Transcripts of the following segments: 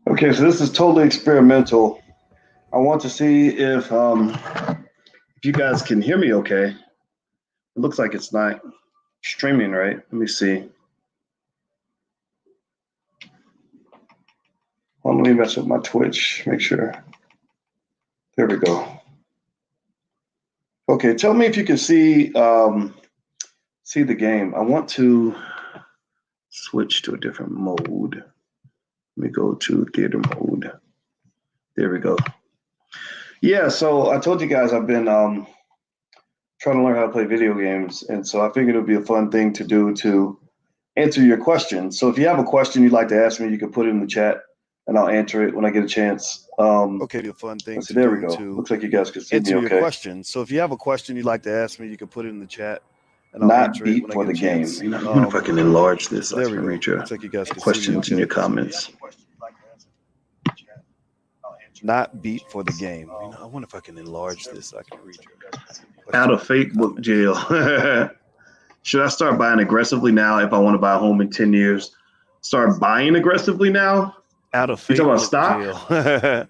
Okay, so this is totally experimental. I want to see if you guys can hear me okay. It looks like it's not streaming, right? Let me see. Well, let me mess with my Twitch, make sure. There we go. Okay, tell me if you can see the game. I want to switch to a different mode. Let me go to theater mode. There we go. Yeah, so I told you guys I've been trying to learn how to play video games, and so I figured it would be a fun thing to do to answer your questions. So if you have a question you'd like to ask me, you can put it in the chat, and I'll answer it when I get a chance. Okay, a fun thing to there do we go. to Looks like you guys can see answer me your okay. question. So if you have a question you'd like to ask me, you can put it in the chat, and I'll Not answer it beat when I for get the a game. chance. I'm gonna fucking enlarge this. There I we can go. read your Looks like you guys can questions see me in okay. your comments. Not beat for the game. I wonder if I can enlarge this so I can read your Out of Facebook jail. Should I start buying aggressively now if I want to buy a home in 10 years? Start buying aggressively now? Out of You talking about Facebook stock? jail.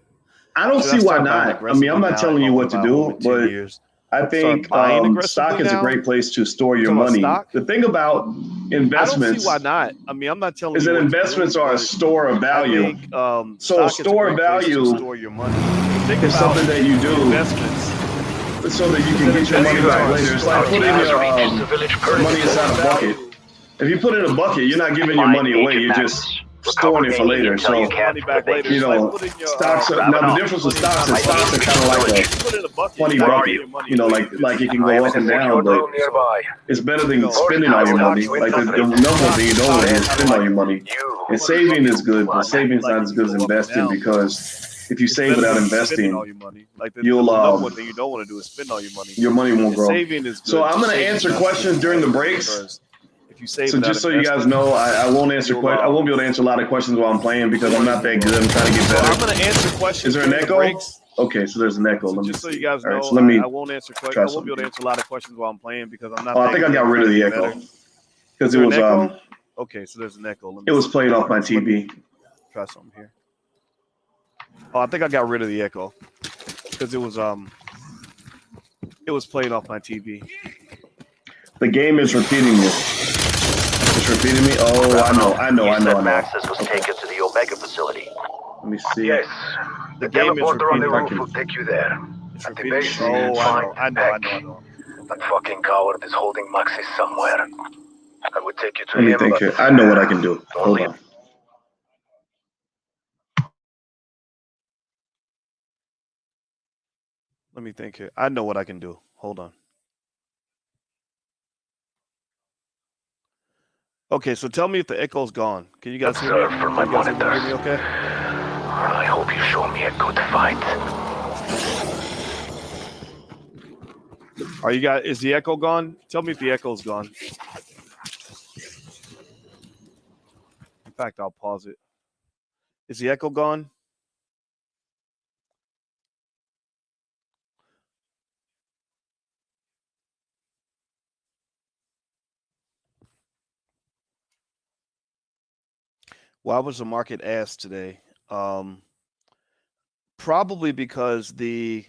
I don't see why not. I mean, I'm not telling you what to do, but I think stock is a great place to store your money. The thing about investments, I don't see why not. I mean, I'm not telling you is that what investments to do, are a store of value. I think, so a stock store is a of great place value to store your money. Think is something that you do investments so that you can get your money back later. It's like putting your money inside a bucket. If you put it in a bucket, you're not giving your money away. You're just storing it for later. So, you know, stocks are, now the difference with stocks is stocks are kind of like a funny bucket. You know, like it can go up and down, but it's better than spending all your money. Like the number one thing you don't want to do is spend all your money. And saving is good, but saving is not as good as investing because if you save without investing, you'll one thing you don't want to do is spend all your money. Your money won't grow. Saving is good. So I'm going to answer questions during the breaks. If you save so just so you guys know, I won't answer I won't be able to answer a lot of questions while I'm playing because I'm not that good. I'm trying to get better. So I'm going to answer questions. Is there an echo? Okay, so there's an echo. So just so you guys know, right, so let me I won't answer questions. I won't be able to answer a lot of questions while I'm playing because I'm not. Oh, I think I got rid of the echo because it was Okay, so there's an echo. It was played off my TV. Try something here. Oh, I think I got rid of the echo because it was played off my TV. The game is repeating you. It's repeating me. Oh, I know. Access was taken to the Omega facility. Let me see. Yes. The game is teleporter on the repeating. roof will take you there. It's At the repeating. base, Oh, I find know. That fucking coward is holding Maxi somewhere. I would take you to Let me him, think but here. I know what I can do. Hold on. Let me think here. I know what I can do. Hold on. Okay, so tell me if the echo's gone. Can you guys hear me? For my monitor. Hear me okay? I hope you show me a good fight. Are you guys? Is the echo gone? Tell me if the echo's gone. In fact, I'll pause it. Is the echo gone? Why was the market ass today? Probably because the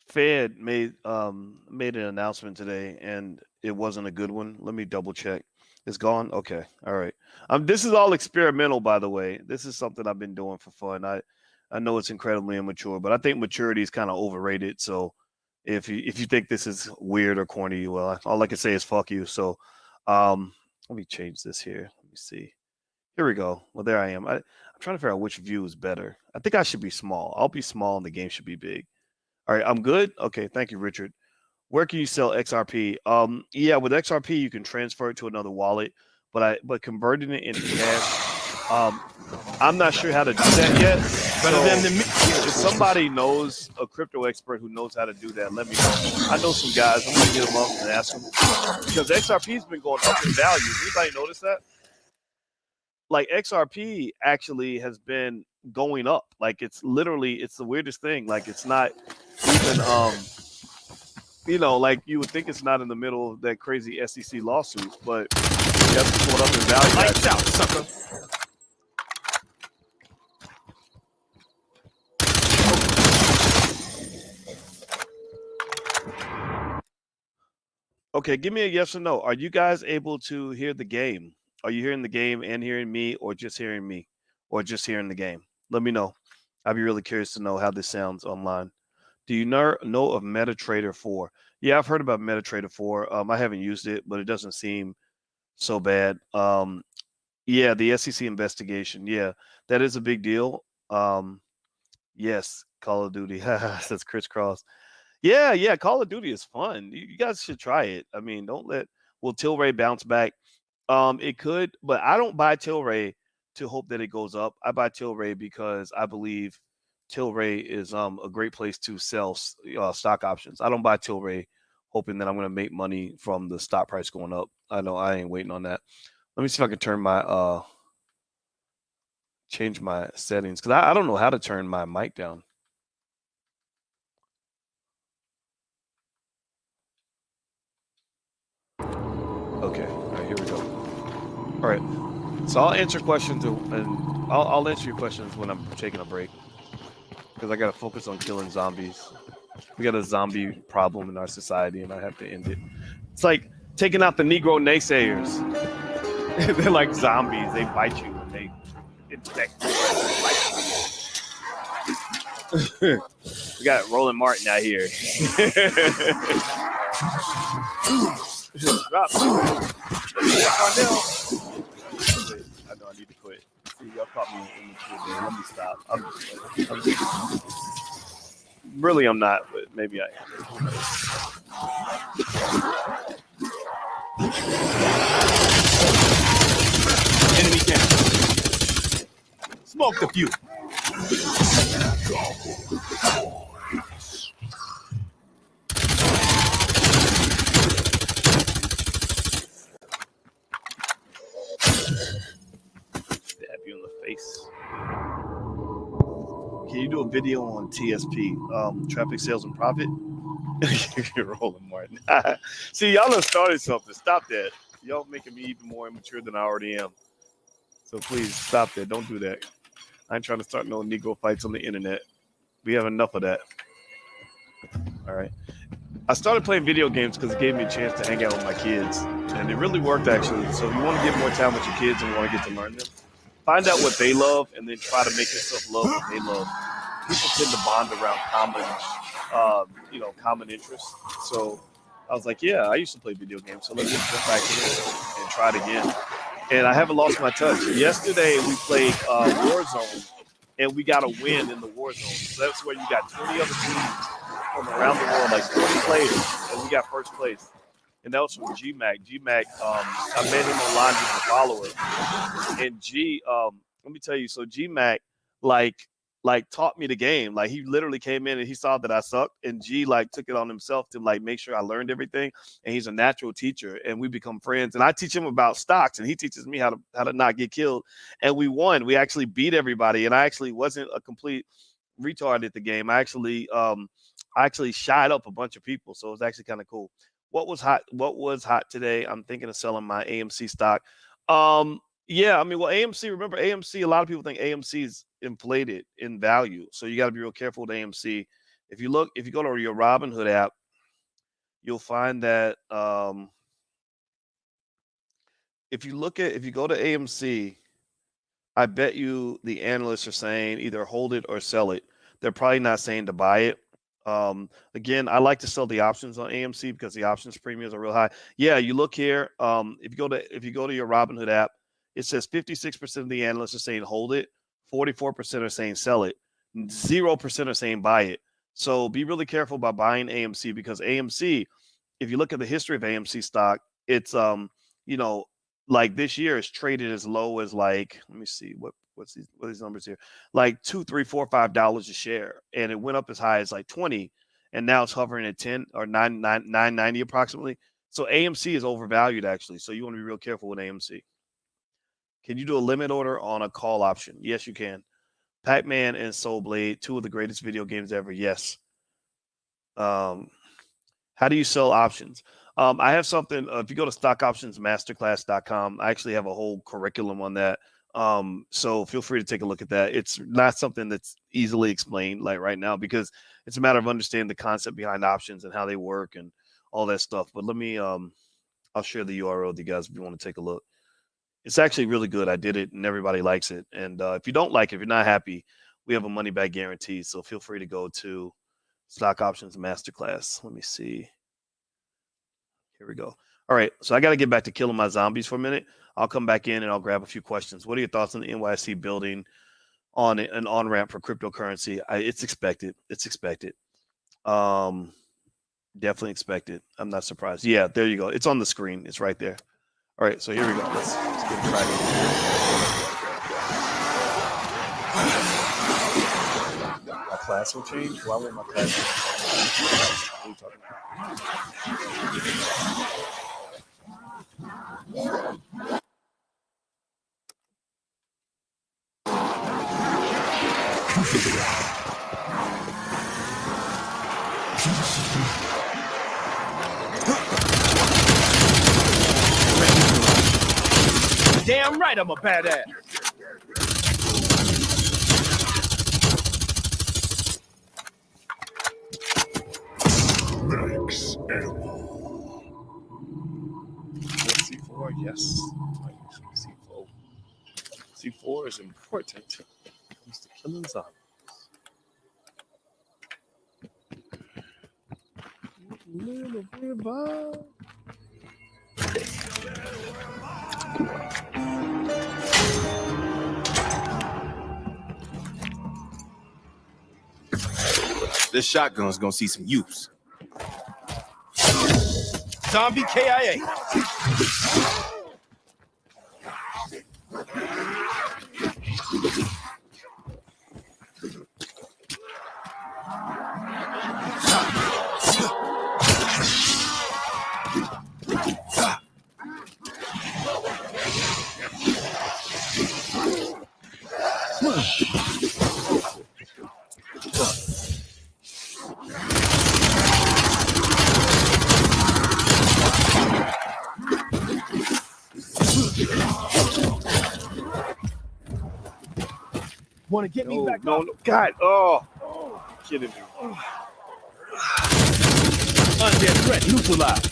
Fed made an announcement today, and it wasn't a good one. Let me double check. It's gone. Okay, all right. This is all experimental, by the way. This is something I've been doing for fun. I know it's incredibly immature, but I think maturity is kind of overrated. So if you think this is weird or corny, well, all I can say is fuck you. So let me change this here. Let me see. Here we go. Well, there I am. I'm trying to figure out which view is better. I think I should be small. I'll be small and the game should be big. All right, I'm good. Okay, thank you, Richard. Where can you sell XRP? Yeah, with XRP you can transfer it to another wallet, but converting it into cash, I'm not sure how to do that yet. So if somebody knows a crypto expert who knows how to do that, let me know. I know some guys. I'm gonna get them up and ask them because XRP's been going up in value. Anybody notice that? Like XRP actually has been going up. Like it's the weirdest thing. Like it's not even like you would think it's not in the middle of that crazy SEC lawsuit, but that's going up in value. Lights out, sucker. Okay, give me a yes or no. Are you guys able to hear the game? Are you hearing the game and hearing me, or just hearing me, or just hearing the game? Let me know. I'd be really curious to know how this sounds online. Do you know of MetaTrader 4? Yeah, I've heard about MetaTrader 4. I haven't used it, but it doesn't seem so bad. Yeah, the SEC investigation. Yeah, that is a big deal. Yes, Call of Duty. Says Crisscross. Yeah, Call of Duty is fun. You guys should try it. I mean, don't let will Tilray bounce back? It could, but I don't buy Tilray to hope that it goes up. I buy Tilray because I believe Tilray is a great place to sell stock options. I don't buy Tilray hoping that I'm going to make money from the stock price going up. I know I ain't waiting on that. Let me see if I can turn my change my settings because I don't know how to turn my mic down. Okay, all right, here we go. All right, so I'll answer questions and I'll answer your questions when I'm taking a break because I got to focus on killing zombies. We got a zombie problem in our society, and I have to end it. It's like taking out the Negro naysayers. They're like zombies. They bite you and they infect you. We got Roland Martin out here. Drop. I know I need to quit. See, y'all caught me in the day. Let me stop. Really, I'm not, but maybe I am. Enemy down. Smoke the few. Stab you in the face. Can you do a video on TSP, traffic sales and profit? You're rolling, Martin. See, y'all have started something. Stop that. Y'all making me even more immature than I already am. So please stop that. Don't do that. I ain't trying to start no Negro fights on the internet. We have enough of that. All right. I started playing video games because it gave me a chance to hang out with my kids. And it really worked, actually. So if you want to get more time with your kids and want to get to learn them, find out what they love and then try to make yourself love what they love. People tend to bond around common interests. So I was like, yeah, I used to play video games. So let's just jump back in and try it again. And I haven't lost my touch. Yesterday we played Warzone, and we got a win in the Warzone. So that's where you got 20 other teams from around the world, like 20 players, and we got first place. And that was from GMAC. GMAC, I met him online as a follower. And let me tell you, so GMAC, like taught me the game. Like he literally came in and he saw that I sucked, and G took it on himself to make sure I learned everything. And he's a natural teacher, and we become friends. And I teach him about stocks, and he teaches me how to not get killed. And we won. We actually beat everybody. And I actually wasn't a complete retard at the game. I actually shied up a bunch of people, so it was actually kind of cool. What was hot today? I'm thinking of selling my AMC stock. Yeah, I mean, well, AMC, remember AMC, a lot of people think AMC is inflated in value. So you got to be real careful with AMC. If you go to your Robinhood app, you'll find that if you go to AMC, I bet you the analysts are saying either hold it or sell it. They're probably not saying to buy it. Again, I like to sell the options on AMC because the options premiums are real high. Yeah, you look here. If you go to your Robinhood app, it says 56% of the analysts are saying hold it, 44% are saying sell it, 0% are saying buy it. So be really careful about buying AMC because AMC, if you look at the history of AMC stock, it's like this year is traded as low as let me see what are these numbers here, like $2, $3, $4, $5 a share, and it went up as high as 20, and now it's hovering at 10 or 990 approximately. So AMC is overvalued actually. So you want to be real careful with AMC. Can you do a limit order on a call option? Yes, you can. Pac-Man and Soul Blade, two of the greatest video games ever. Yes. How do you sell options? I have something. If you go to stockoptionsmasterclass.com, I actually have a whole curriculum on that. So feel free to take a look at that. It's not something that's easily explained right now because it's a matter of understanding the concept behind options and how they work and all that stuff. But let me I'll share the URL with you guys if you want to take a look. It's actually really good. I did it and everybody likes it. And if you don't like it, if you're not happy, we have a money back guarantee. So feel free to go to Stock Options Masterclass. Let me see. Here we go. All right. So I got to get back to killing my zombies for a minute. I'll come back in and I'll grab a few questions. What are your thoughts on the NYC building on an on-ramp for cryptocurrency? It's expected. It's expected. Definitely expected. I'm not surprised. Yeah, there you go. It's on the screen. It's right there. All right, so here we go. Let's get it cracking. My class will change? Why would my class change? What are you talking about? Damn right I'm a badass. Max ammo. C4, yes. C4. C4 is important when it comes to killing zombies. Little bit of This shotgun's gonna see some use. Zombie KIA. Want to get me back up? No. God, oh, you're kidding me. Undead threat neutralized.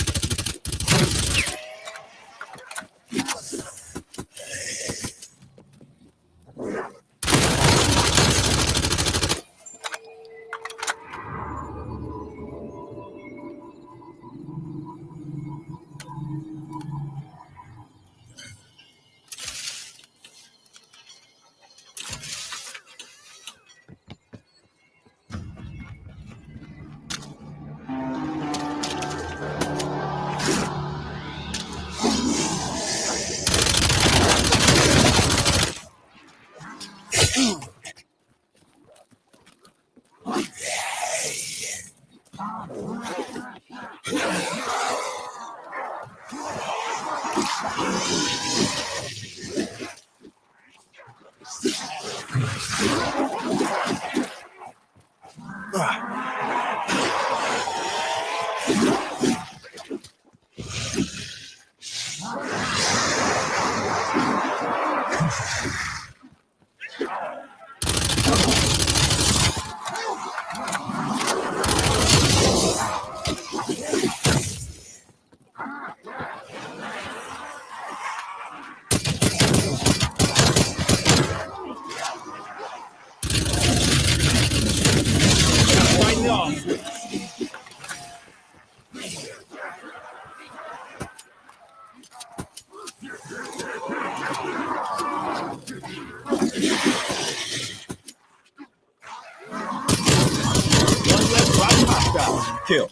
Kill.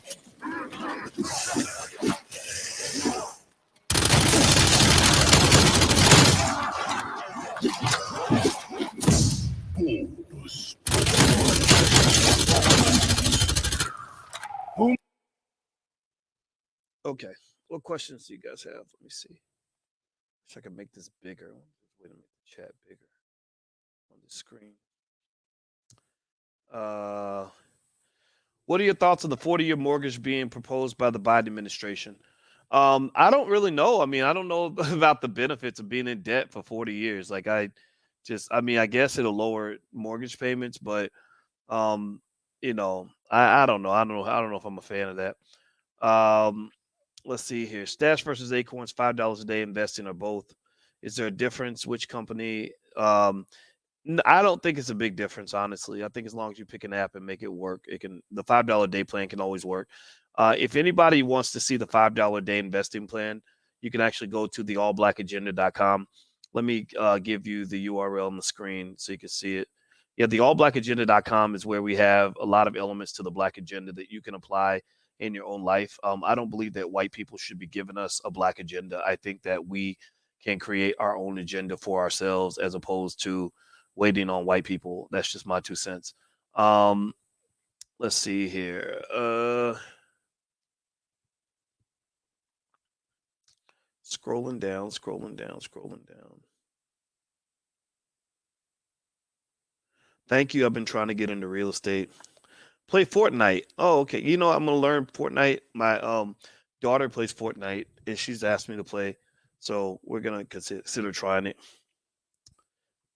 Okay, what questions do you guys have? Let me see. Wish I could make this bigger. Wait a minute, the chat bigger on the screen. What are your thoughts on the 40-year mortgage being proposed by the Biden administration? I don't really know. I mean, I don't know about the benefits of being in debt for 40 years. Like I guess it'll lower mortgage payments, but I don't know. I don't know if I'm a fan of that. Let's see here. Stash versus Acorns, $5 a day investing or both. Is there a difference? Which company? I don't think it's a big difference, honestly. I think as long as you pick an app and make it work, it can. The $5 day plan can always work. If anybody wants to see the $5 day investing plan, you can actually go to the allblackagenda.com. Let me give you the URL on the screen so you can see it. Yeah, the allblackagenda.com is where we have a lot of elements to the Black Agenda that you can apply in your own life. I don't believe that white people should be giving us a Black agenda. I think that we can create our own agenda for ourselves as opposed to waiting on white people. That's just my 2 cents. Let's see here. Scrolling down. Thank you. I've been trying to get into real estate. Play Fortnite. Oh, okay. You know, I'm gonna learn Fortnite. My daughter plays Fortnite, and she's asked me to play, so we're gonna consider trying it.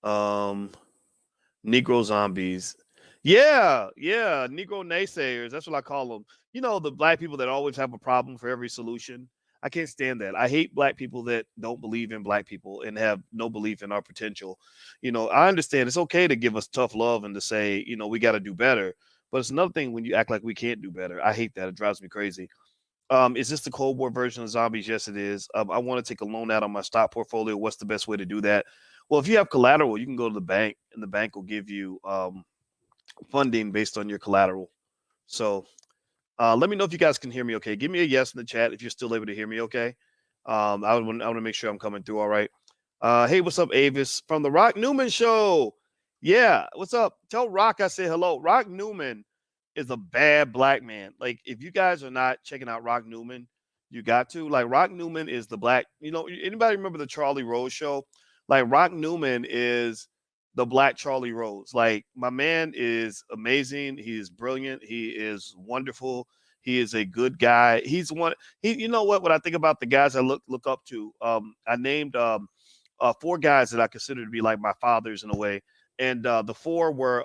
Negro zombies. Yeah, Negro naysayers. That's what I call them. You know, the black people that always have a problem for every solution. I can't stand that. I hate black people that don't believe in black people and have no belief in our potential. You know, I understand it's okay to give us tough love and to say, you know, we got to do better. But it's another thing when you act like we can't do better. I hate that. It drives me crazy. Is this the Cold War version of zombies? Yes, it is. I want to take a loan out on my stock portfolio. What's the best way to do that? Well, if you have collateral, you can go to the bank, and the bank will give you funding based on your collateral. So let me know if you guys can hear me. Okay, give me a yes in the chat if you're still able to hear me. Okay, I want to make sure I'm coming through. All right. Hey, what's up, Avis from the Rock Newman Show? Yeah, what's up? Tell Rock I say hello. Rock Newman is a bad black man. Like, if you guys are not checking out Rock Newman, you got to. Like, Rock Newman is the black. You know, anybody remember the Charlie Rose show? Like, Rock Newman is the black Charlie Rose. Like, my man is amazing. He is brilliant. He is wonderful. He is a good guy. He's one. He, you know what? When I think about the guys I look up to, I named 4 guys that I consider to be like my fathers in a way, and the 4 were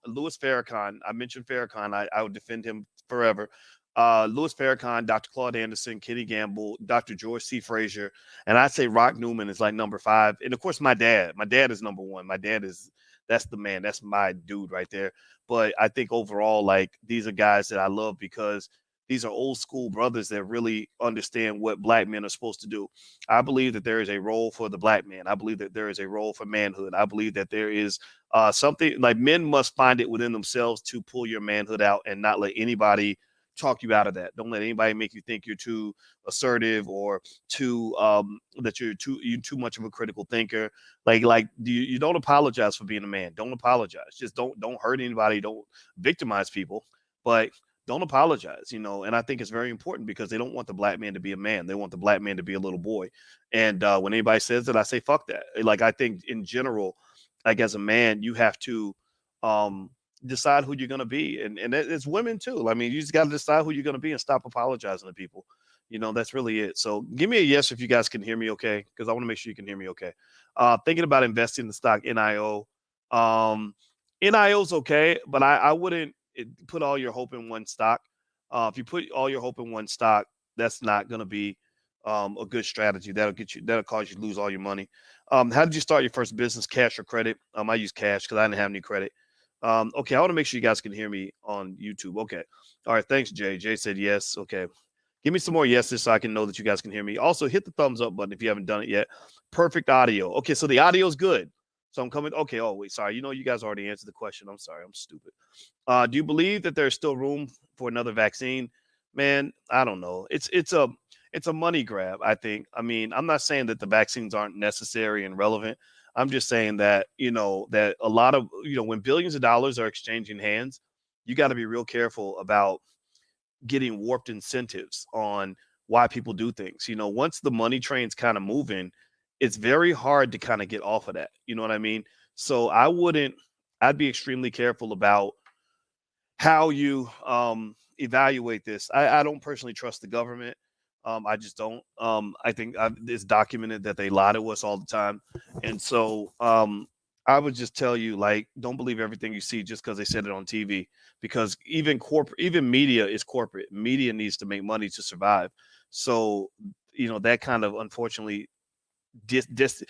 Louis Farrakhan. I mentioned Farrakhan. I would defend him forever. Louis Farrakhan, Dr. Claude Anderson, Kitty Gamble, Dr. George C. Frazier, and I'd say Rock Newman is like number 5. And of course, my dad. My dad is number 1. My dad is that's the man. That's my dude right there. But I think overall, like, these are guys that I love because these are old school brothers that really understand what black men are supposed to do. I believe that there is a role for the black man. I believe that there is a role for manhood. I believe that there is something like men must find it within themselves to pull your manhood out and not let anybody talk you out of that. Don't let anybody make you think you're too assertive or too that you're too much of a critical thinker. Like you don't apologize for being a man. Don't apologize. Just don't hurt anybody. Don't victimize people. But don't apologize, you know. And I think it's very important because they don't want the black man to be a man. They want the black man to be a little boy. And when anybody says that, I say fuck that. Like, I think in general, like, as a man, you have to decide who you're going to be, and it's women too. I mean, you just got to decide who you're going to be and stop apologizing to people. You know, that's really it. So give me a yes if you guys can hear me okay, because I want to make sure you can hear me okay. Thinking about investing in the stock NIO. NIO's okay, but I wouldn't put all your hope in one stock. If you put all your hope in one stock, that's not going to be a good strategy. That'll cause you to lose all your money. How did you start your first business, cash or credit? I use cash because I didn't have any credit. Okay, I want to make sure you guys can hear me on YouTube. Okay. All right, thanks, Jay. Jay said yes. Okay. Give me some more yeses so I can know that you guys can hear me. Also, hit the thumbs up button if you haven't done it yet. Perfect audio. Okay, so the audio is good. So I'm coming. Okay, oh, wait, sorry. You know, you guys already answered the question. I'm sorry. I'm stupid. Do you believe that there's still room for another vaccine? Man, I don't know. It's a money grab, I think. I mean, I'm not saying that the vaccines aren't necessary and relevant. I'm just saying that, you know, that a lot of, you know, when billions of dollars are exchanging hands, you got to be real careful about getting warped incentives on why people do things. You know, once the money train's kind of moving, it's very hard to kind of get off of that. You know what I mean? So I'd be extremely careful about how you evaluate this. I don't personally trust the government. I just don't. I think it's documented that they lie to us all the time, and so I would just tell you, like, don't believe everything you see just because they said it on TV. Because even media is corporate. Media needs to make money to survive. So, that kind of unfortunately gives a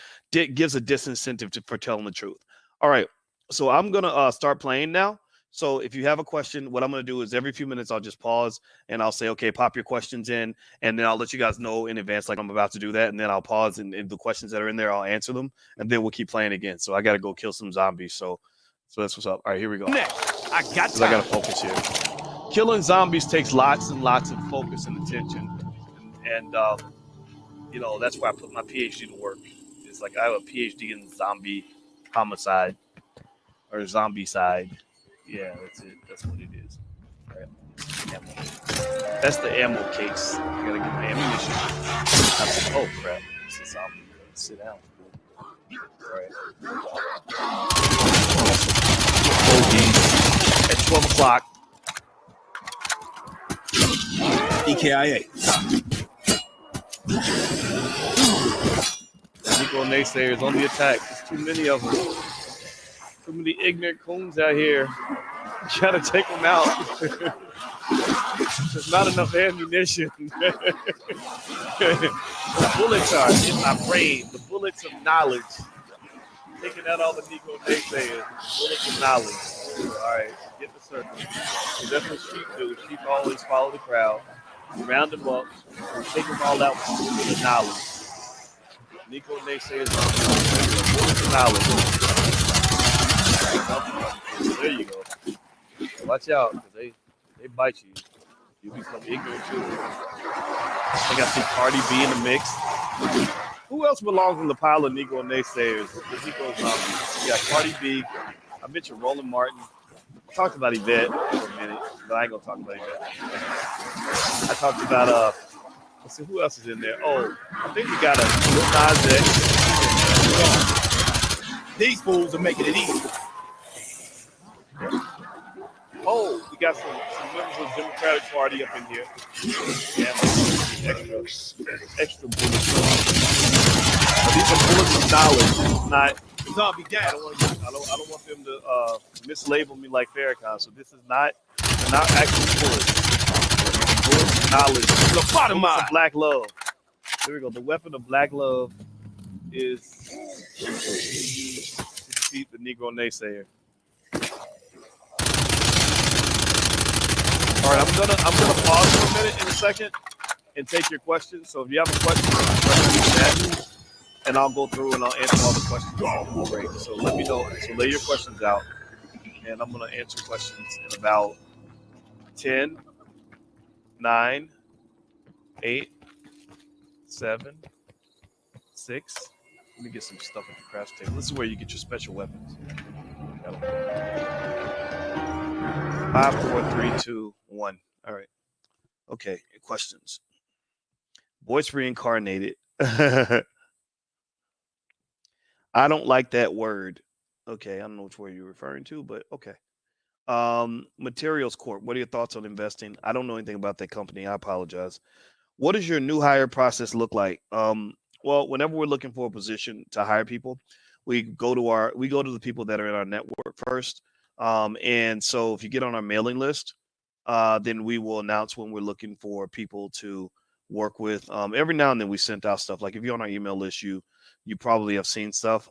disincentive for telling the truth. All right, so I'm gonna start playing now. So if you have a question, what I'm gonna do is every few minutes I'll just pause and I'll say, okay, pop your questions in, and then I'll let you guys know in advance, like I'm about to do that, and then I'll pause and the questions that are in there, I'll answer them, and then we'll keep playing again. So I gotta go kill some zombies. So that's what's up. All right, here we go. Next, I got 'Cause I gotta focus here. Killing zombies takes lots and lots of focus and attention, and that's where I put my PhD to work. It's like I have a PhD in zombie homicide or zombie side. Yeah, that's it. That's what it is. All right. Ammo. That's the ammo case. I gotta get my ammunition. Oh crap! It's a zombie. Sit down. All right. At 12 o'clock. EKIA. Nico naysayers on the attack. There's too many of them. Too many ignorant coons out here. Trying to take them out. There's not enough ammunition. The bullets are in my brain. The bullets of knowledge. Taking out all the Nico naysayers. Bullets of knowledge. All right, get the circle. So that's what sheep do. Sheep always follow the crowd. You round them up. Take them all out with the knowledge. Nico naysayers. Bullets of knowledge. There you go. Watch out, because they bite you. You become ignorant too. I got see Cardi B in the mix. Who else belongs in the pile of Negro naysayers? The Negro zombies. You got Cardi B. I mentioned Roland Martin. I talked about Yvette for a minute, but I ain't gonna talk about Yvette. I talked about let's see who else is in there. Oh, I think we got a Lil Nas X. These fools are making it easy. Oh, we got some members of the Democratic Party up in here. Yeah, extra bullets. These are bullets of knowledge. Not Zombie down. I don't want them to mislabel me like Farrakhan. So this is not actual bullets. Bullets of knowledge. The bottom Bullets line. of black love. Here we go. The weapon of black love is to defeat the Negro naysayer. All right, I'm gonna pause for a minute in a second and take your questions. So if you have a question, and I'll go through and I'll answer all the questions before the break. So let me know. So lay your questions out, and I'm gonna answer questions in about 10, 9, 8, 7, 6. Let me get some stuff at the craft table. This is where you get your special weapons. 5, 4, 3, 2, 1. All right. Okay. Questions. Voice reincarnated. I don't like that word. Okay. I don't know which word you're referring to, but okay. Materials Corp. What are your thoughts on investing? I don't know anything about that company. I apologize. What does your new hire process look like? Well, whenever we're looking for a position to hire people, we go to the people that are in our network first. And so if you get on our mailing list, then we will announce when we're looking for people to work with. Every now and then we send out stuff. Like if you're on our email list, you probably have seen stuff.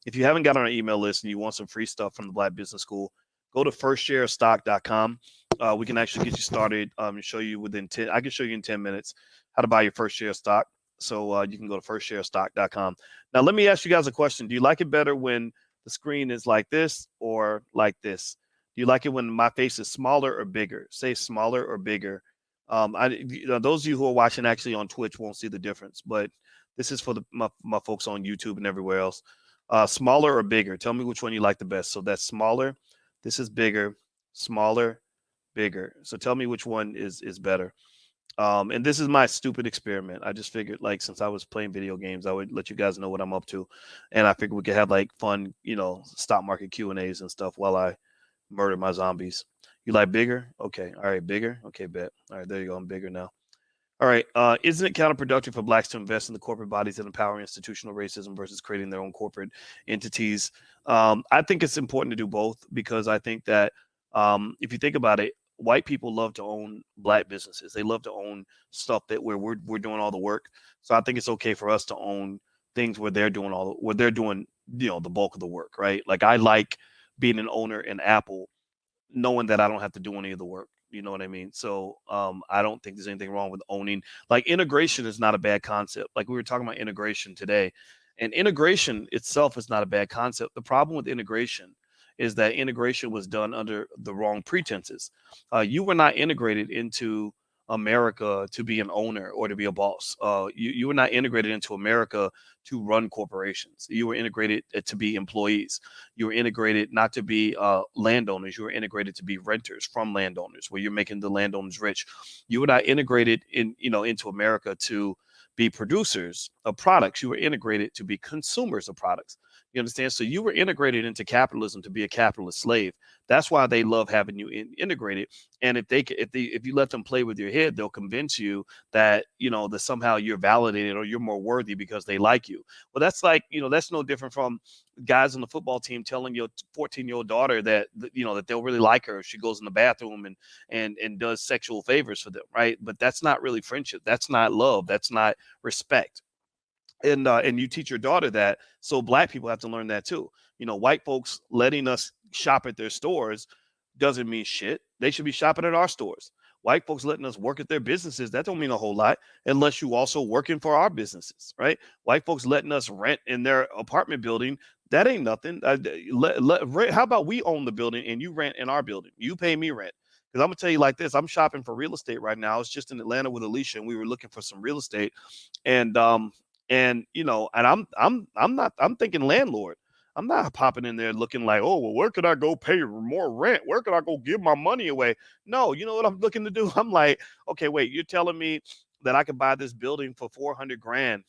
If you haven't got on our email list and you want some free stuff from the Black Business School, go to firstsharestock.com. We can actually get you started and show you I can show you in 10 minutes how to buy your first share of stock. So you can go to firstsharestock.com. Now, let me ask you guys a question. Do you like it better when the screen is like this or like this? Do you like it when my face is smaller or bigger? Say smaller or bigger. Those of you who are watching actually on Twitch won't see the difference, but this is for my folks on YouTube and everywhere else. Smaller or bigger? Tell me which one you like the best. So that's smaller. This is bigger. Smaller, bigger. So tell me which one is better. And this is my stupid experiment. I just figured, like, since I was playing video games, I would let you guys know what I'm up to. And I figured we could have like fun, stock market Q&As and stuff while I murder my zombies. You like bigger? Okay. All right. Bigger. Okay. Bet. All right. There you go. I'm bigger now. All right. Isn't it counterproductive for blacks to invest in the corporate bodies that empower institutional racism versus creating their own corporate entities? I think it's important to do both because I think that if you think about it, white people love to own black businesses. They love to own stuff that we're doing all the work. So I think it's okay for us to own things where they're doing the bulk of the work, right? Like I like being an owner in Apple knowing that I don't have to do any of the work. You know what I mean? So I don't think there's anything wrong with owning. Like integration is not a bad concept. Like we were talking about integration today, and integration itself is not a bad concept. The problem with integration is that integration was done under the wrong pretenses. You were not integrated into America to be an owner or to be a boss. You were not integrated into America to run corporations. You were integrated to be employees. You were integrated not to be landowners. You were integrated to be renters from landowners, where you're making the landowners rich. You were not integrated into America to be producers of products. You were integrated to be consumers of products. You understand? So you were integrated into capitalism to be a capitalist slave. That's why they love having you integrated. And if you let them play with your head, they'll convince you that that somehow you're validated or you're more worthy because they like you. Well, that's like that's no different from guys on the football team telling your 14-year-old daughter that that they'll really like her if she goes in the bathroom and does sexual favors for them, right? But that's not really friendship. That's not love. That's not respect. And you teach your daughter that. So black people have to learn that too. White folks letting us shop at their stores doesn't mean shit. They should be shopping at our stores. White folks letting us work at their businesses, that don't mean a whole lot unless you also working for our businesses, right? White folks letting us rent in their apartment building, that ain't nothing. How about we own the building and you rent in our building? You pay me rent. Because I'm gonna tell you like this, I'm shopping for real estate right now. I was just in Atlanta with Alicia and we were looking for some real estate. And I'm thinking landlord. I'm not popping in there looking like, oh, well, where could I go pay more rent? Where could I go give my money away? No, you know what I'm looking to do? I'm like, okay, wait, you're telling me that I could buy this building for 400 grand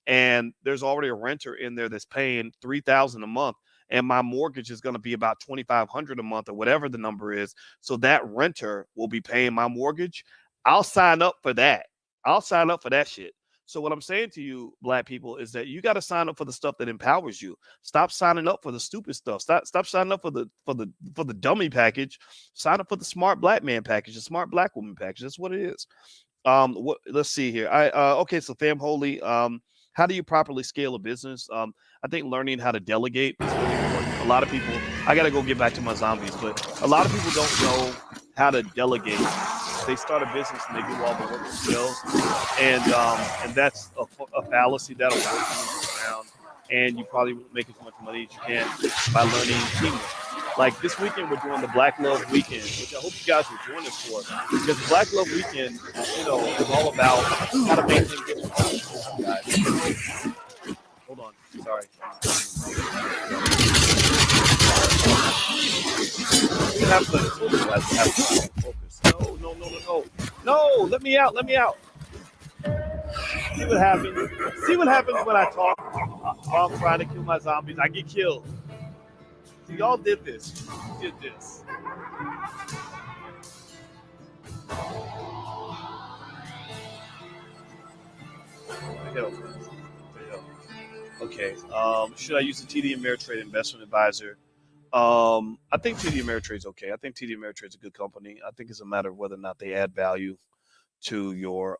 and there's already a renter in there that's paying 3,000 a month and my mortgage is going to be about 2,500 a month or whatever the number is. So that renter will be paying my mortgage. I'll sign up for that. I'll sign up for that shit. So what I'm saying to you, black people, is that you got to sign up for the stuff that empowers you. Stop signing up for the stupid stuff. Stop signing up for the dummy package. Sign up for the smart black man package, the smart black woman package. That's what it is. Let's see here. Okay, so Fam Holy, how do you properly scale a business? I think learning how to delegate is really important. A lot of people, I got to go get back to my zombies, but a lot of people don't know how to delegate. They start a business and they do all the work themselves, and that's a fallacy that'll work you around, and you probably won't make as much money as you can by learning teamwork. Like this weekend, we're doing the Black Love Weekend, which I hope you guys will join us for, because the Black Love Weekend, is all about how to make things different. Guys, hold on, sorry. You have to focus. No, let me out. See what happens. See what happens when I talk while I'm trying to kill my zombies. I get killed. See, y'all did this. You did this. What the hell? Okay. Should I use the TD Ameritrade investment advisor? I think TD Ameritrade is okay. I think TD Ameritrade is a good company. I think it's a matter of whether or not they add value to your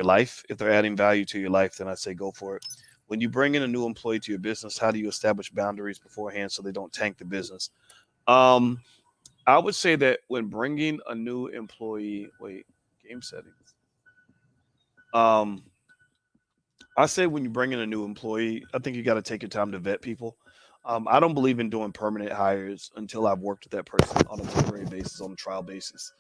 life. If they're adding value to your life, then I say go for it. When you bring in a new employee to your business, how do you establish boundaries beforehand so they don't tank the business? I would say that when bringing a new employee, game settings. I say when you bring in a new employee, I think you got to take your time to vet people. I don't believe in doing permanent hires until I've worked with that person on a temporary basis, on a trial basis.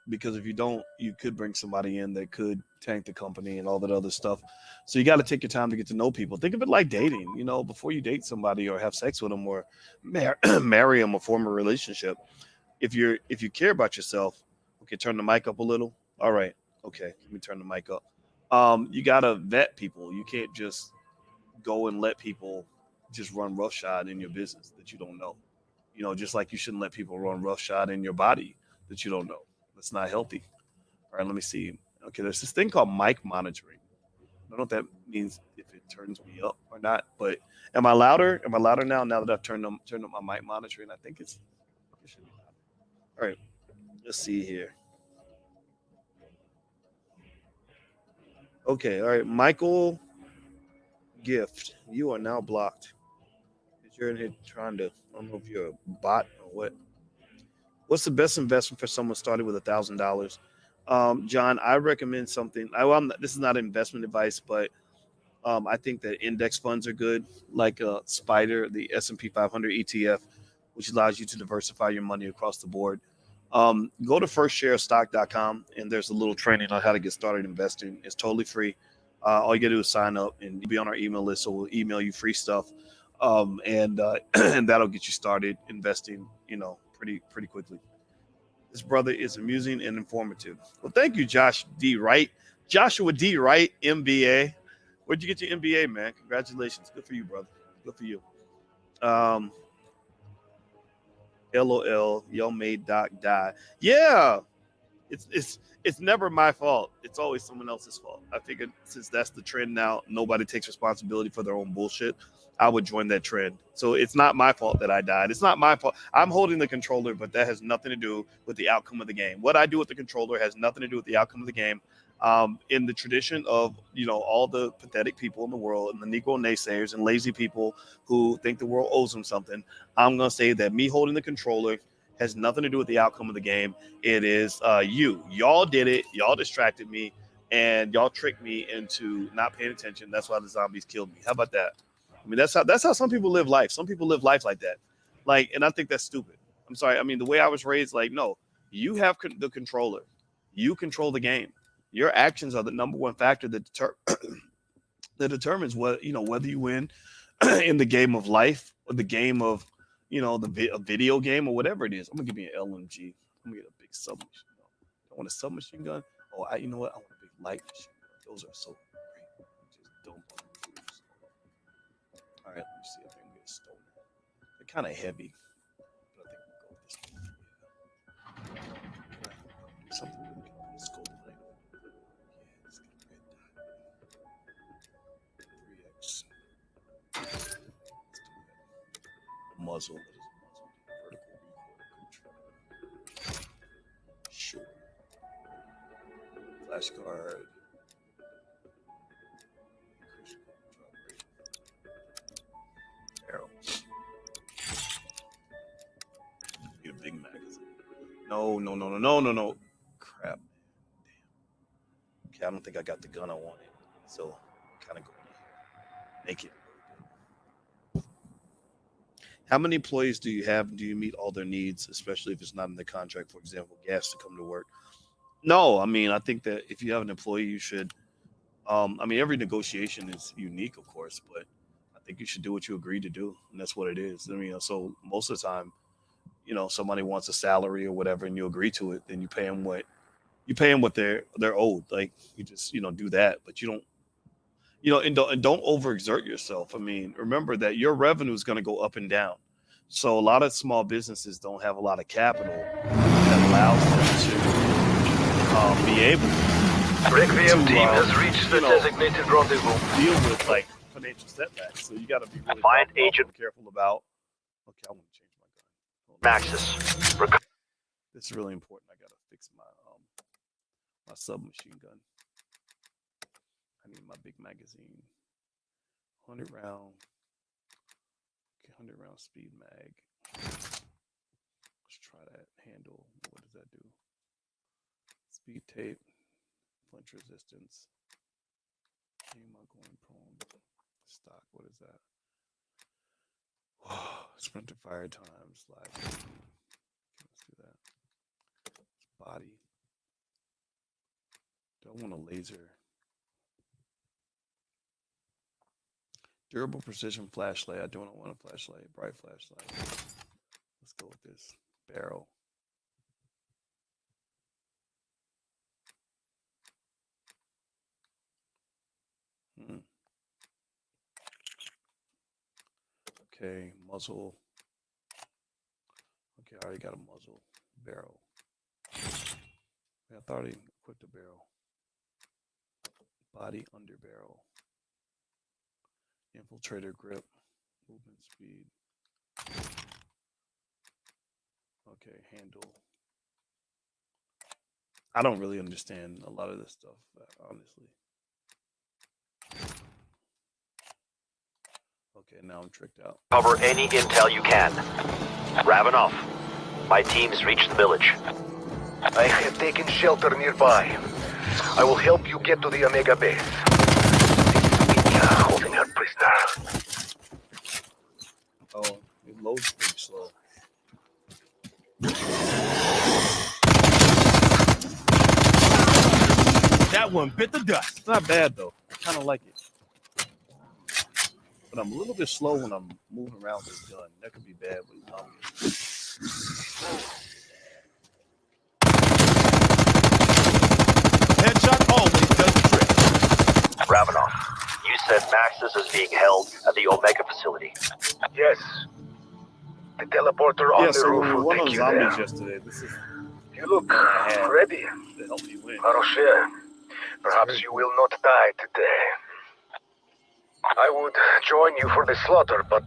Because if you don't, you could bring somebody in that could tank the company and all that other stuff. So you got to take your time to get to know people. Think of it like dating. Before you date somebody or have sex with them or marry them or form a relationship, if you care about yourself, okay, turn the mic up a little. All right, okay, let me turn the mic up. You got to vet people. You can't just go and let people just run roughshod in your business that you don't know. Just like you shouldn't let people run roughshod in your body that you don't know. That's not healthy. All right, let me see. Okay, there's this thing called mic monitoring. I don't know if that means if it turns me up or not, but am I louder? Am I louder now? Now that I've turned up my mic monitoring, I think it should be louder. All right, let's see here. Okay, all right, Michael Gift, you are now blocked. Because you're in here trying to, I don't know if you're a bot or what. What's the best investment for someone starting with $1,000? John, I recommend something. This is not investment advice, but I think that index funds are good, like Spider, the S&P 500 ETF, which allows you to diversify your money across the board. Go to firstsharestock.com, and there's a little training on how to get started investing. It's totally free. All you got to do is sign up, and you'll be on our email list, so we'll email you free stuff, and and that'll get you started investing, pretty quickly. This brother is amusing and informative. Well, thank you, Josh D. Wright. Joshua D. Wright, MBA. Where'd you get your MBA, man? Congratulations. Good for you, brother. Good for you. LOL, yo made Doc die. Yeah, it's never my fault. It's always someone else's fault. I figured since that's the trend now, nobody takes responsibility for their own bullshit. I would join that trend. So it's not my fault that I died. It's not my fault. I'm holding the controller, but that has nothing to do with the outcome of the game. What I do with the controller has nothing to do with the outcome of the game. In the tradition of all the pathetic people in the world and the Negro naysayers and lazy people who think the world owes them something, I'm gonna say that me holding the controller has nothing to do with the outcome of the game. It is y'all did it, y'all distracted me, and y'all tricked me into not paying attention. That's why the zombies killed me. How about that? I mean, that's how some people live life. Some people live life like that, and I think that's stupid. I'm sorry. I mean, the way I was raised, no, you have the controller, you control the game. Your actions are the number one factor that that determines whether you win in the game of life or the game of a video game or whatever it is. I'm gonna give me an LMG. I'm gonna get a big submachine gun. I want a submachine gun. Oh, you know what? I want a big light machine gun. Those are so great. Just dump on the roofs. All right, let me see if I can get stolen. They're kind of heavy, but I think we'll go with this one. Yeah. Something really good. Let's go with it. Yeah, let's get a red dot. 3x. Let's do that. Muzzle. What is a muzzle? Vertical recoil control. Sure. Flashcard. Arrow. Need a big magazine. No. Crap. Damn. Okay, I don't think I got the gun I wanted. So kind of going here. Make it. How many employees do you have? Do you meet all their needs, especially if it's not in the contract? For example, gas to come to work. No, I mean, I think that if you have an employee, you should. I mean, every negotiation is unique, of course, but I think you should do what you agreed to do, and that's what it is. I mean, so most of the time, somebody wants a salary or whatever, and you agree to it, then you pay them what they're owed. Like you just do that, but you don't. And don't overexert yourself. I mean, remember that your revenue is going to go up and down. So a lot of small businesses don't have a lot of capital that allows them to be able Requiem to team has reached the designated rendezvous. deal with financial setbacks. So you got to be really Find agent careful about. Okay, I want to change my gun. Maxis. This is really important. I got to fix my submachine gun. I need my big magazine. 100 round. Okay, 100 round speed mag. Let's try that handle. What does that do? Speed tape. Punch resistance. Aim on going prone. Stock. What is that? Sprinter fire time. Slide. Okay, let's do that. Body. Do I want a laser? Durable precision flashlight. I don't want a flashlight. Bright flashlight. Let's go with this. Barrel. Okay, muzzle. Okay, I already got a muzzle. Barrel. I thought I equipped a barrel. Body under barrel. Infiltrator grip. Movement speed. Okay, handle. I don't really understand a lot of this stuff, honestly. Okay, now I'm tricked out. Cover any intel you can. Ravenov, my team's reached the village. I have taken shelter nearby. I will help you get to the Omega base. This is holding her prisoner. Oh, it loads pretty slow. That one bit the dust. It's not bad though. I kind of like it. But I'm a little bit slow when I'm moving around with this gun. That could be bad with Headshot always does the trick. Ravenov, you said Maxis is being held at the Omega facility. Yes. The teleporter on yeah, the so roof when we will won take on you zombies there. yesterday, this is You look ready. to help me win. Rocher, perhaps you will not die today. I would join you for the slaughter, but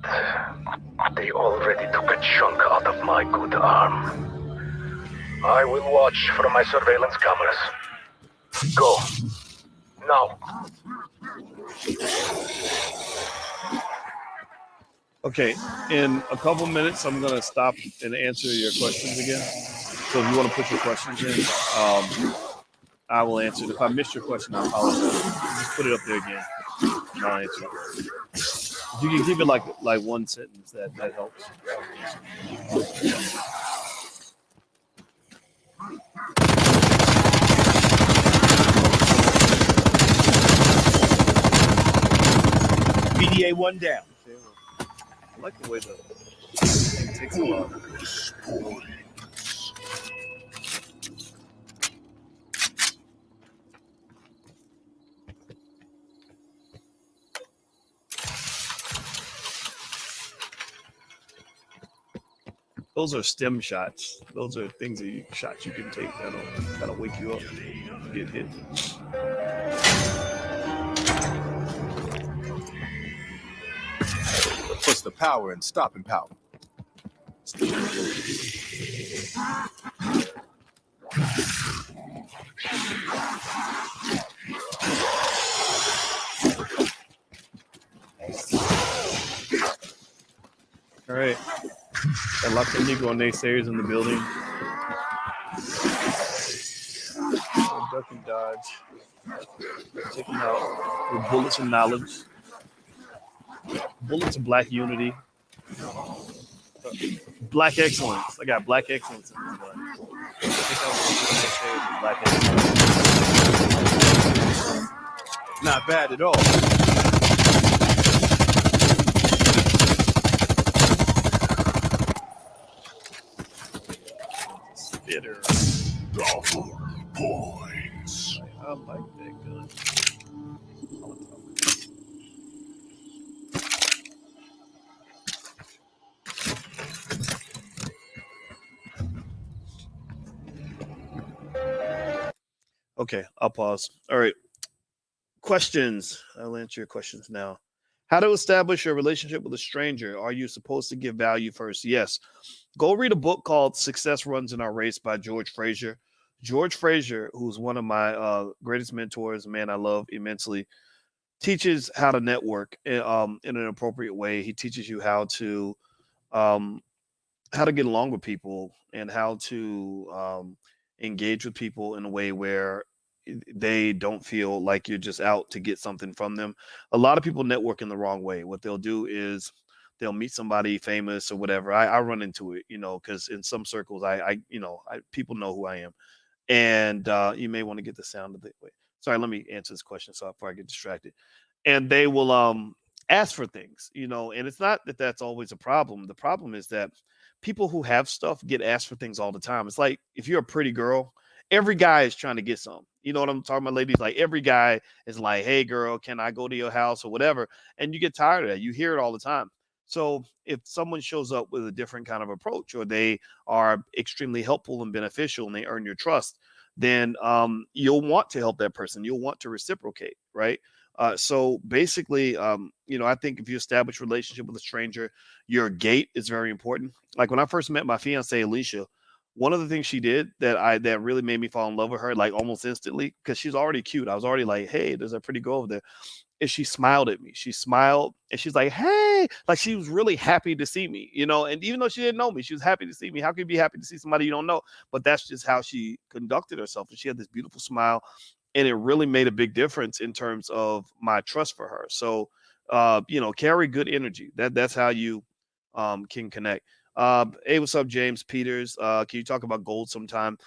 they already took a chunk out of my good arm. I will watch from my surveillance cameras. Go. Now. Okay, in a couple minutes, I'm going to stop and answer your questions again. So if you want to put your questions in, I will answer it. If I missed your question, I apologize. Just put it up there again, and I'll answer it. If you can keep it like one sentence, that helps. PDA one down. I like the way the thing takes a while. Those are stem shots. Those are shots you can take that'll wake you up and get hit. Puts the power in stopping power. All right. Got lots of Negro naysayers in the building. Duck and dodge. Taking out with bullets of knowledge. Bullets of black unity. Black excellence. I got black excellence in this one. Black excellence. Not bad at all. Spitter. Points. I like that gun. Okay, I'll pause. All right. Questions. I'll answer your questions now. How to establish a relationship with a stranger? Are you supposed to give value first? Yes. Go read a book called Success Runs in Our Race by George Fraser. George Fraser, who's one of my greatest mentors, a man I love immensely, teaches how to network in an appropriate way. He teaches you how to get along with people and how to engage with people in a way where they don't feel like you're just out to get something from them. A lot of people network in the wrong way. What they'll do is they'll meet somebody famous or whatever. I run into it, because in some circles, people know who I am, and you may want to get the sound of it. Wait, sorry, let me answer this question before I get distracted. And they will ask for things, and it's not that that's always a problem. The problem is that people who have stuff get asked for things all the time. It's like if you're a pretty girl, every guy is trying to get some. You know what I'm talking about, ladies? Like every guy is like, hey, girl, can I go to your house or whatever? And you get tired of that. You hear it all the time. So if someone shows up with a different kind of approach or they are extremely helpful and beneficial and they earn your trust, then you'll want to help that person. You'll want to reciprocate, right? So basically, I think if you establish a relationship with a stranger, your gait is very important. Like when I first met my fiance Alicia, one of the things she did that really made me fall in love with her, like almost instantly, because she's already cute. I was already like, hey, there's a pretty girl over there. Is she smiled at me. She smiled and she's like, hey, like she was really happy to see me, and even though she didn't know me, she was happy to see me. How can you be happy to see somebody you don't know? But that's just how she conducted herself. And she had this beautiful smile. And it really made a big difference in terms of my trust for her. So, carry good energy. That's how you can connect. Hey, what's up, James Peters? Can you talk about gold sometime?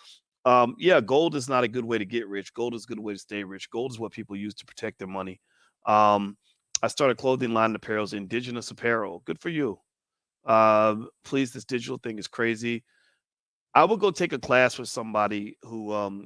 Yeah, gold is not a good way to get rich. Gold is a good way to stay rich. Gold is what people use to protect their money. I started clothing line apparel, indigenous apparel. Good for you. Please, this digital thing is crazy. I would go take a class with somebody who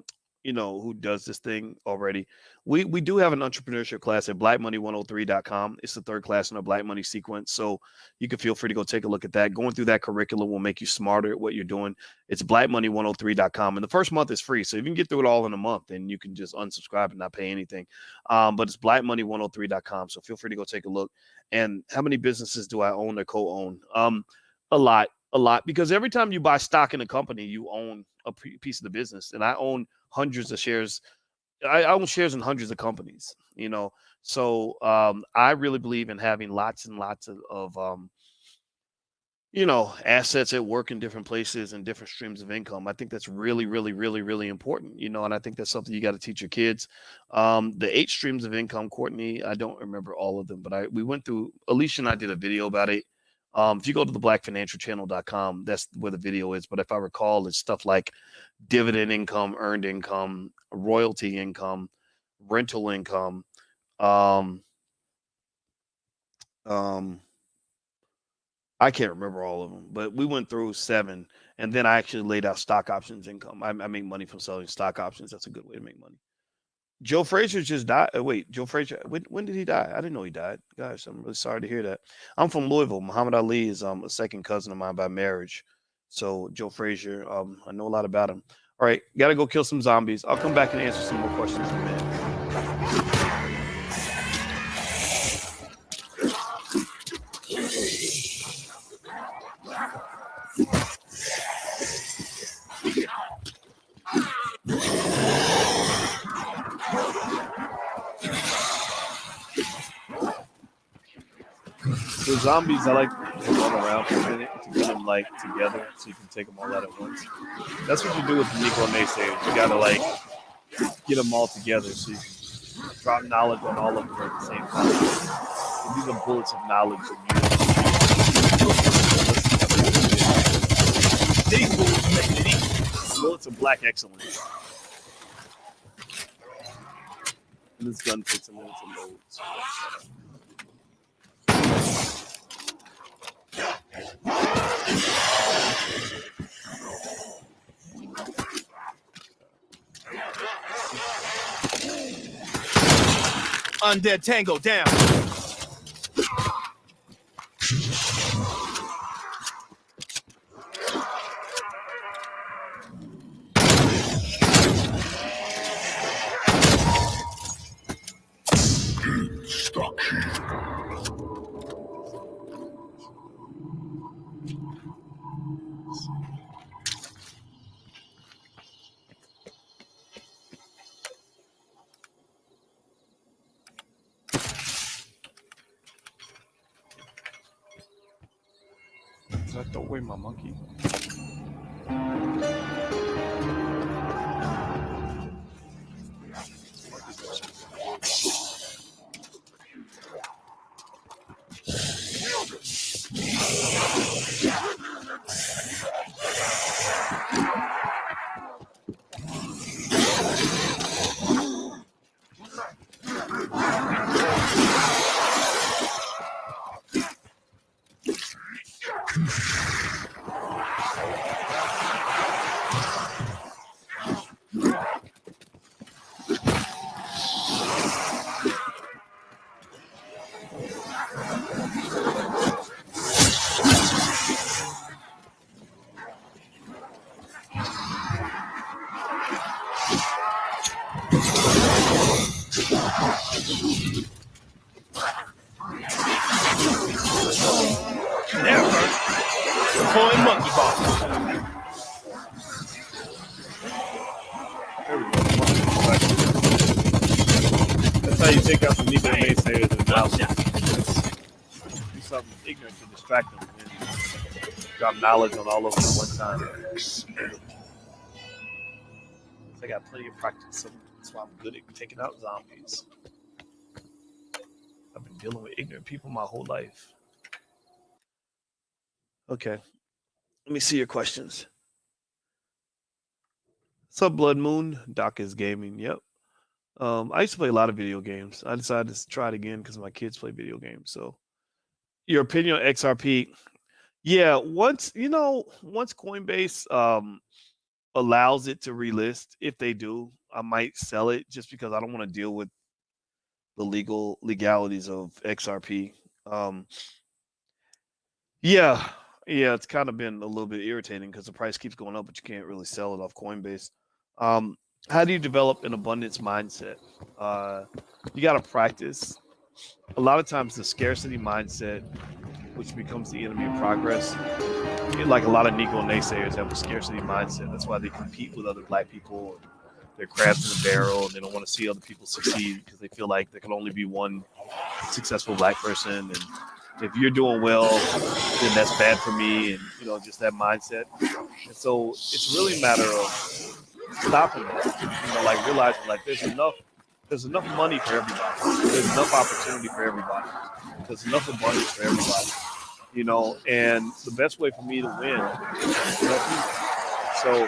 does this thing already. We do have an entrepreneurship class at blackmoney103.com. It's the third class in our Black Money sequence. So you can feel free to go take a look at that. Going through that curriculum will make you smarter at what you're doing. It's blackmoney103.com. And the first month is free. So if you can get through it all in a month, then you can just unsubscribe and not pay anything. But it's blackmoney103.com. So feel free to go take a look. And how many businesses do I own or co-own? A lot, because every time you buy stock in a company, you own a piece of the business. And I own hundreds of shares. I own shares in hundreds of companies, So I really believe in having lots and lots of assets at work in different places and different streams of income. I think that's really, really, really, really important, and I think that's something you got to teach your kids. The 8 streams of income, Courtney, I don't remember all of them, but we went through, Alicia and I did a video about it. If you go to the blackfinancialchannel.com, that's where the video is. But if I recall, it's stuff like dividend income, earned income, royalty income, rental income. I can't remember all of them, but we went through 7. And then I actually laid out stock options income. I make money from selling stock options. That's a good way to make money. Joe Frazier just died. Wait, Joe Frazier, when did he die? I didn't know he died. Gosh, I'm really sorry to hear that. I'm from Louisville. Muhammad Ali is a second cousin of mine by marriage. So Joe Frazier, I know a lot about him. All right, got to go kill some zombies. I'll come back and answer some more questions in a minute. The zombies, I like to run around for a minute to get them together so you can take them all out at once. That's what you do with the Negro naysayers. You gotta get them all together so you can drop knowledge on all of them at the same time. So these are bullets of knowledge. Bullets of black excellence. And this gun takes a minute to load. So Undead Tango down. did I throw away my monkey? Deploying monkey ball. There we go. That's how you take out the legal naysayers and analysis. Do something ignorant to distract them and drop knowledge on all of them at one time. I got plenty of practice, so that's why I'm good at taking out zombies. I've been dealing with ignorant people my whole life. Okay. Let me see your questions. What's up, Blood Moon? Doc is gaming. Yep. I used to play a lot of video games. I decided to try it again because my kids play video games. So, your opinion on XRP? Yeah, once Coinbase allows it to relist, if they do, I might sell it just because I don't want to deal with the legalities of XRP. Yeah, it's kind of been a little bit irritating because the price keeps going up, but you can't really sell it off Coinbase. How do you develop an abundance mindset? You got to practice. A lot of times, the scarcity mindset, which becomes the enemy of progress, like a lot of Negro naysayers have a scarcity mindset. That's why they compete with other black people. They're crabs in a barrel, and they don't want to see other people succeed because they feel like there can only be one successful black person, and if you're doing well, then that's bad for me, and just that mindset. And so it's really a matter of stopping that. Like realizing like there's enough money for everybody. There's enough opportunity for everybody. There's enough abundance for everybody. And the best way for me to win is to help you. So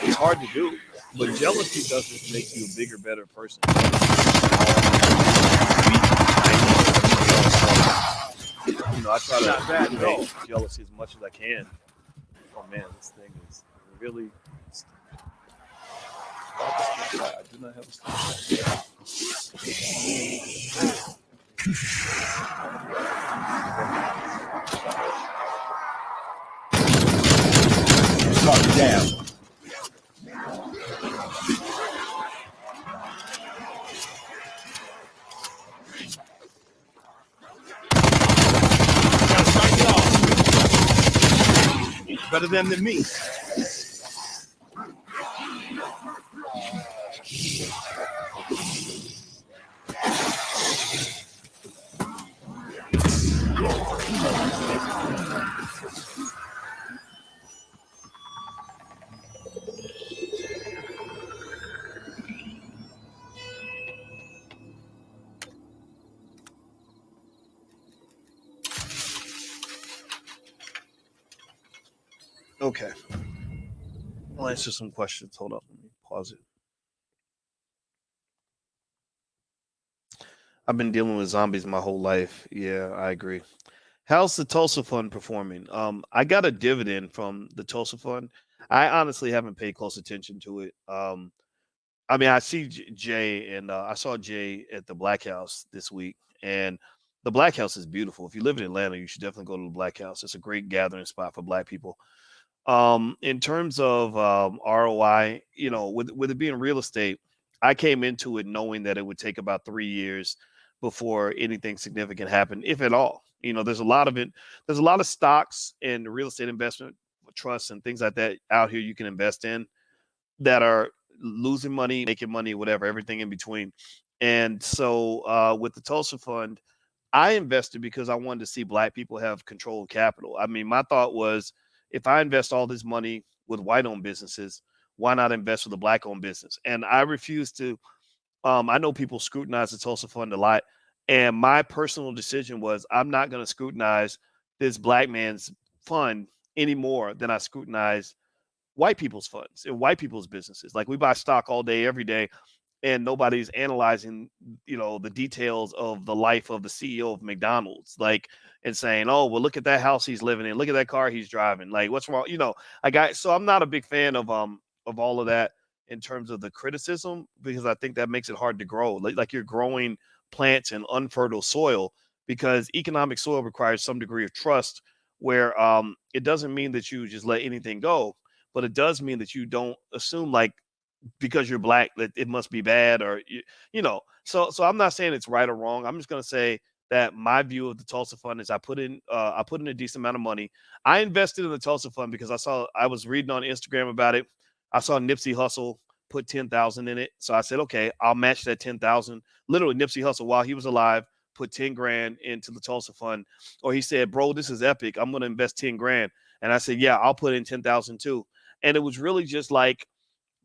it's hard to do, but jealousy doesn't make you a bigger, better person. I try to mitigate jealousy as much as I can. Oh man, this thing is really. I do not have a stop. Down. Better than me. Okay. I'll answer some questions. Hold up. Let me pause it. I've been dealing with zombies my whole life. Yeah, I agree. How's the Tulsa Fund performing? I got a dividend from the Tulsa Fund. I honestly haven't paid close attention to it. I see Jay, and I saw Jay at the Black House this week, and the Black House is beautiful. If you live in Atlanta, you should definitely go to the Black House. It's a great gathering spot for Black people. In terms of ROI, with it being real estate, I came into it knowing that it would take about 3 years before anything significant happened, if at all. There's a lot of it. There's a lot of stocks and real estate investment trusts and things like that out here you can invest in that are losing money, making money, whatever, everything in between. And so with the Tulsa Fund, I invested because I wanted to see Black people have control of capital. My thought was, if I invest all this money with white-owned businesses, why not invest with a Black-owned business? And I refuse to. I know people scrutinize the Tulsa Fund a lot, and my personal decision was I'm not going to scrutinize this Black man's fund any more than I scrutinize white people's funds and white people's businesses. Like we buy stock all day, every day, and nobody's analyzing, the details of the life of the CEO of McDonald's, and saying, oh, well, look at that house he's living in, look at that car he's driving. Like, what's wrong? So I'm not a big fan of all of that in terms of the criticism, because I think that makes it hard to grow. Like you're growing plants in unfertile soil, because economic soil requires some degree of trust, where it doesn't mean that you just let anything go, but it does mean that you don't assume because you're Black that it must be bad, or so I'm not saying it's right or wrong. I'm just going to say that my view of the Tulsa Fund is I put in a decent amount of money. I invested in the Tulsa Fund because I was reading on Instagram about it. I saw Nipsey Hussle put 10,000 in it. So I said, okay, I'll match that 10,000. Literally Nipsey Hussle, while he was alive, put 10 grand into the Tulsa Fund. Or he said, bro, this is epic. I'm going to invest 10 grand. And I said, yeah, I'll put in 10,000 too. And it was really just like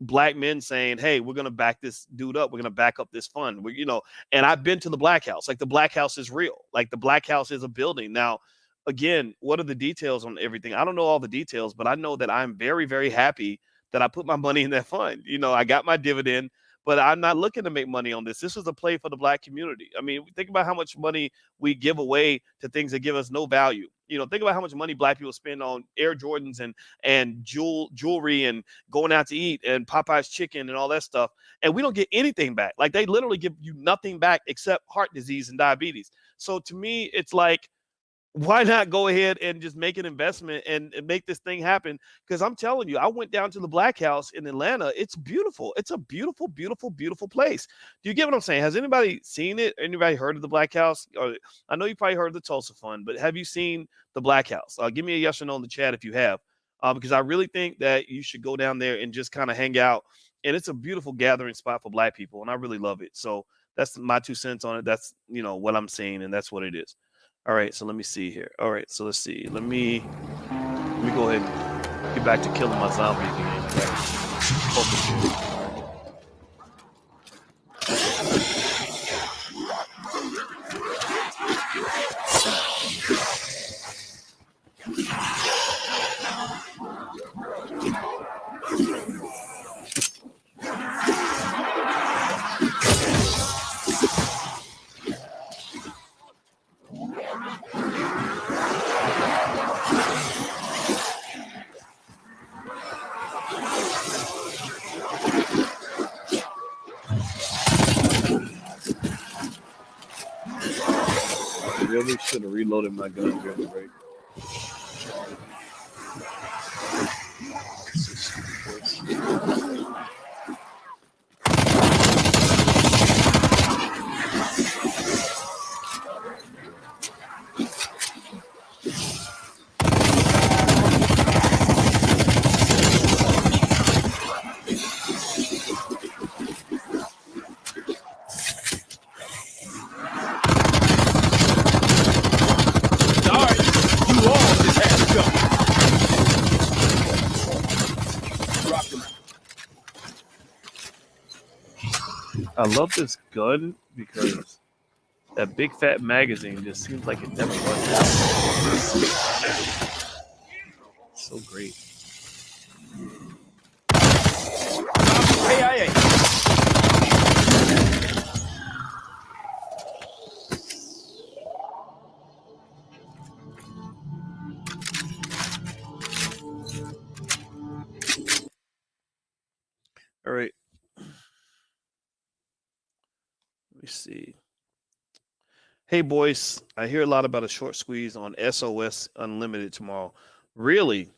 black men saying, hey, we're going to back this dude up. We're going to back up this fund. And I've been to the Black House. Like, the Black House is real. Like, the Black House is a building. Now, again, what are the details on everything? I don't know all the details, but I know that I'm very, very happy that I put my money in that fund. I got my dividend, but I'm not looking to make money on this. This is a play for the black community. I mean, think about how much money we give away to things that give us no value. Think about how much money black people spend on Air Jordans and jewelry and going out to eat and Popeye's chicken and all that stuff. And we don't get anything back. Like, they literally give you nothing back except heart disease and diabetes. So to me, it's like, why not go ahead and just make an investment and make this thing happen? Because I'm telling you, I went down to the Black House in Atlanta. It's beautiful. It's a beautiful, beautiful, beautiful place. Do you get what I'm saying? Has anybody seen it? Anybody heard of the Black House? I know you probably heard of the Tulsa Fund, but have you seen the Black House? Give me a yes or no in the chat if you have, because I really think that you should go down there and just kind of hang out. And it's a beautiful gathering spot for black people, and I really love it. So that's my 2 cents on it. That's what I'm seeing, and that's what it is. All right, so let me see here. All right, so let's see. Let me go ahead and get back to killing my zombies again. Focus here. I really should have reloaded my gun during the break. I love this gun because that big fat magazine just seems like it never runs out. So great. Hey. All right. Let me see. Hey, boys, I hear a lot about a short squeeze on SOS Unlimited tomorrow. Really?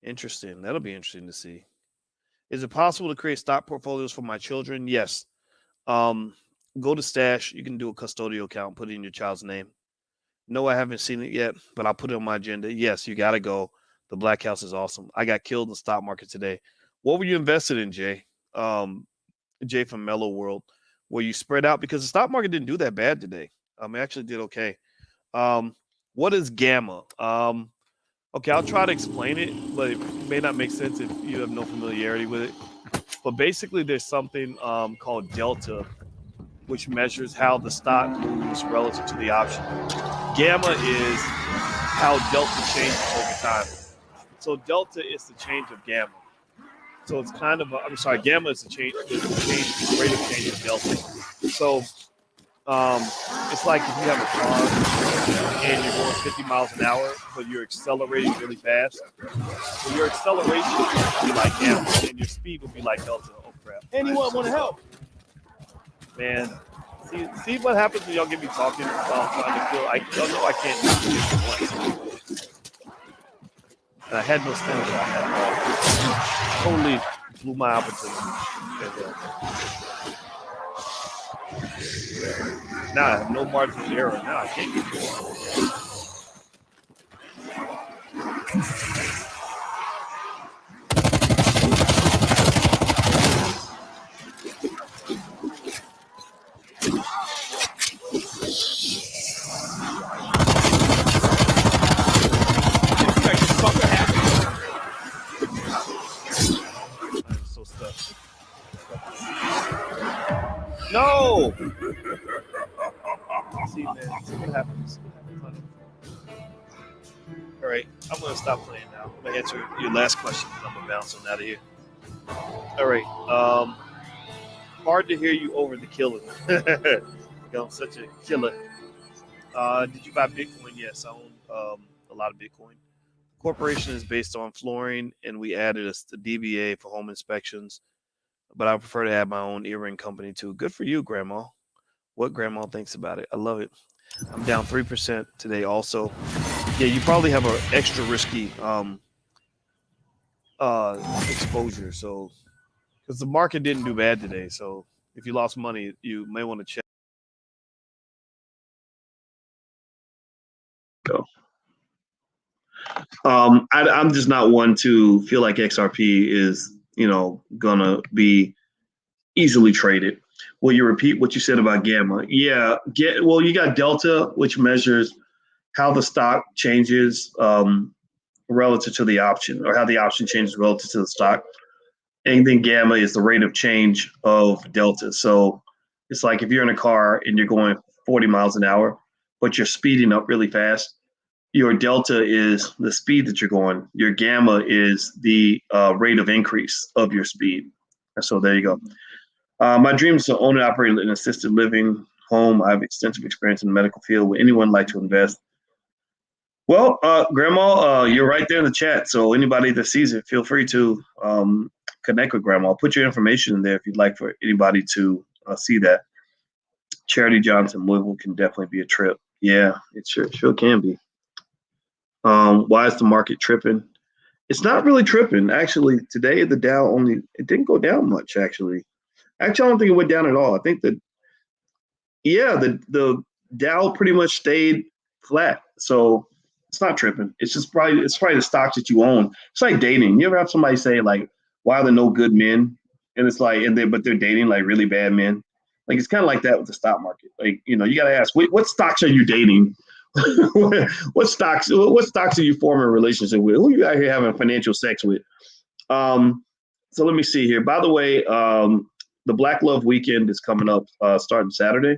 Interesting. That'll be interesting to see. Is it possible to create stock portfolios for my children? Yes. Go to Stash. You can do a custodial account, put it in your child's name. No, I haven't seen it yet, but I'll put it on my agenda. Yes, you got to go. The Black House is awesome. I got killed in the stock market today. What were you invested in, Jay? Jay from Mellow World. Were you spread out? Because the stock market didn't do that bad today. It actually did okay. What is gamma? Okay, I'll try to explain it, but it may not make sense if you have no familiarity with it. But basically, there's something called delta, which measures how the stock moves relative to the option. Gamma is how delta changes over time. So delta is the change of gamma. So it's kind of, gamma is the rate of change of delta. So it's like if you have a car and you're going 50 miles an hour, but you're accelerating really fast. So your acceleration would be like gamma, and your speed would be like delta. Oh, crap. Anyone want to help? Man, see what happens when y'all get me talking while I'm trying to kill. I know I can't do this at once. And I had no stamina. I had totally blew my opportunity. Now I have no margin of error. Now I can't get it. I'm so stuck. No! See, man, see what happens. All right, I'm going to stop playing now. I'm going to answer your last question, and I'm going to bounce on out of here. All right. Hard to hear you over the killer. I'm such a killer. Did you buy Bitcoin? Yes, I own a lot of Bitcoin. The corporation is based on flooring, and we added a DBA for home inspections. But I prefer to have my own earring company too. Good for you, Grandma. What Grandma thinks about it. I love it. I'm down 3% today also. Yeah, you probably have an extra risky exposure. So, because the market didn't do bad today. So if you lost money, you may want to check. Go. I'm just not one to feel like XRP is, gonna be easily traded. Will you repeat what you said about Gamma? Yeah, well, you got Delta, which measures how the stock changes relative to the option, or how the option changes relative to the stock. And then Gamma is the rate of change of Delta. So it's like if you're in a car and you're going 40 miles an hour, but you're speeding up really fast, your Delta is the speed that you're going. Your Gamma is the rate of increase of your speed. So there you go. My dream is to own and operate an assisted living home. I have extensive experience in the medical field. Would anyone like to invest? Well, Grandma, you're right there in the chat. So anybody that sees it, feel free to connect with Grandma. I'll put your information in there if you'd like for anybody to see that. Charity Johnson, Louisville can definitely be a trip. Yeah, it sure can be. Why is the market tripping? It's not really tripping. Actually, today the Dow it didn't go down much, actually. Actually, I don't think it went down at all. I think that, the Dow pretty much stayed flat. So it's not tripping. It's probably the stocks that you own. It's like dating. You ever have somebody say like, "Why are there no good men?" And it's like, but they're dating like really bad men. Like it's kind of like that with the stock market. Like you got to ask, what stocks are you dating? What stocks are you forming a relationship with? Who are you out here having financial sex with? So let me see here. By the way, the Black Love Weekend is coming up starting Saturday.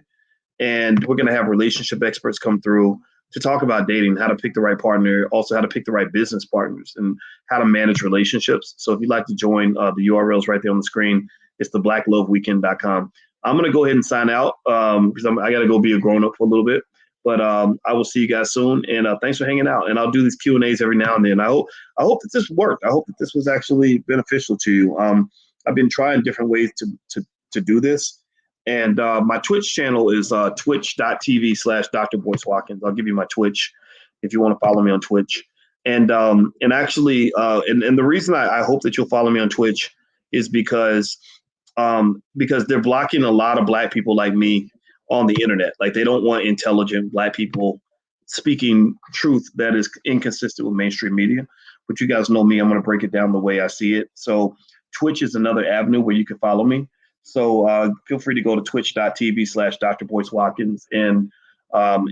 And we're going to have relationship experts come through to talk about dating, how to pick the right partner, also how to pick the right business partners, and how to manage relationships. So if you'd like to join, the URL's right there on the screen. It's theblackloveweekend.com. I'm going to go ahead and sign out because I got to go be a grown-up for a little bit. But I will see you guys soon. And thanks for hanging out. And I'll do these Q&As every now and then. I hope that this worked. I hope that this was actually beneficial to you. I've been trying different ways to do this. And my Twitch channel is twitch.tv/Dr. Boyce Watkins. I'll give you my Twitch if you want to follow me on Twitch. And actually, the reason I hope that you'll follow me on Twitch is because they're blocking a lot of Black people like me on the internet. Like they don't want intelligent Black people speaking truth that is inconsistent with mainstream media. But you guys know me, I'm going to break it down the way I see it. So Twitch is another avenue where you can follow me. So feel free to go to twitch.tv/Dr. Boyce Watkins and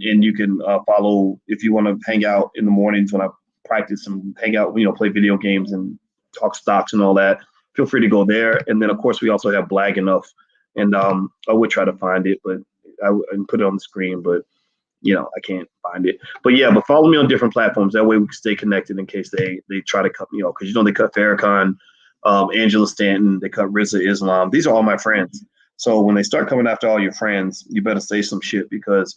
you can follow if you want to hang out in the mornings when I practice and hang out, play video games and talk stocks and all that. Feel free to go there. And then of course we also have Blag Enough, and I would try to find it, but I put it on the screen, but I can't find it. But follow me on different platforms. That way we can stay connected in case they try to cut me off, because they cut Farrakhan, Angela Stanton, they cut Rizza Islam. These are all my friends. So when they start coming after all your friends, you better say some shit, because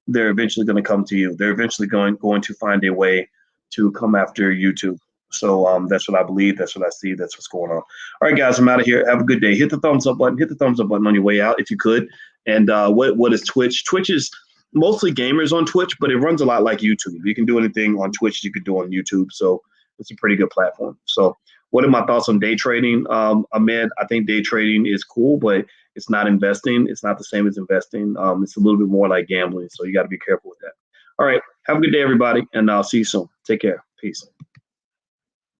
they're eventually going to come to you. They're eventually going to find a way to come after you too. So that's what I believe. That's what I see. That's what's going on. All right, guys, I'm out of here. Have a good day. Hit the thumbs up button. Hit the thumbs up button on your way out if you could. And what is Twitch? Twitch is mostly gamers on Twitch, but it runs a lot like YouTube. You can do anything on Twitch you could do on YouTube. So it's a pretty good platform. So what are my thoughts on day trading? Ahmed, I think day trading is cool, but It's not investing. It's not the same as investing. It's a little bit more like gambling. So you got to be careful with that. All right. Have a good day, everybody. And I'll see you soon. Take care. Peace.